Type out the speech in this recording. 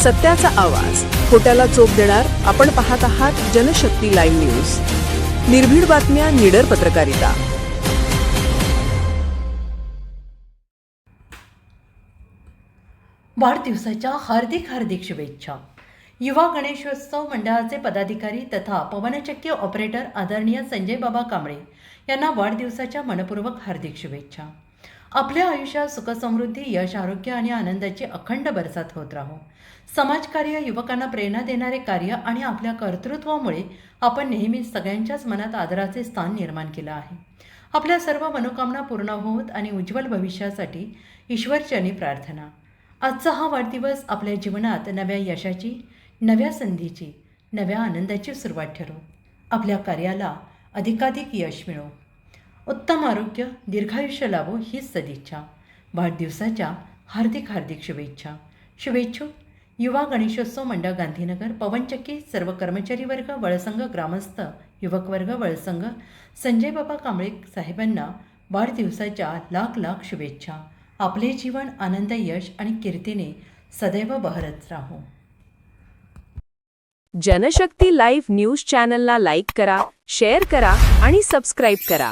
सत्याचा आवाज, खोट्याला चोप देणार. आपण पाहत आहात जनशक्ती लाईव्ह न्यूज. निर्भीड बातम्या, निडर पत्रकारिता. वाढदिवसाच्या हार्दिक शुभेच्छा. युवा गणेशोत्सव मंडळाचे पदाधिकारी तथा पवनचक्की ऑपरेटर आदरणीय संजय बाबा कांबळे यांना वाढदिवसाच्या मनपूर्वक हार्दिक शुभेच्छा. आपल्या आयुष्यात सुखसमृद्धी, यश, आरोग्य आणि आनंदाची अखंड बरसात होत राहो. समाजकार्य, युवकांना प्रेरणा देणारे कार्य आणि आपल्या कर्तृत्वामुळे आपण नेहमीच सगळ्यांच्याच मनात आदराचे स्थान निर्माण केलं आहे. आपल्या सर्व मनोकामना पूर्ण होत आणि उज्ज्वल भविष्यासाठी ईश्वरचरणी प्रार्थना. आजचा हा वाढदिवस आपल्या जीवनात नव्या यशाची, नव्या संधीची, नव्या आनंदाची सुरुवात ठरो. आपल्या कार्याला अधिकाधिक यश मिळो, उत्तम आरोग्य, दीर्घायुष्य लाभो हीच सदिच्छा. वाढदिवसाच्या हार्दिक शुभेच्छा. शुभेच्छुक युवा गणेशोत्सव मंडळ गांधीनगर, पवनचक्की, सर्व कर्मचारी वर्ग, वळसंघ, ग्रामस्थ, युवक वर्ग, वळसंघ, संजय बाबा कांबळे साहेबांना वाढदिवसाच्या लाख शुभेच्छा. आपले जीवन आनंद, यश आणि कीर्तीने सदैव बहरत राहो. जनशक्ती लाईव्ह न्यूज चॅनलला लाईक करा, शेअर करा आणि सबस्क्राईब करा.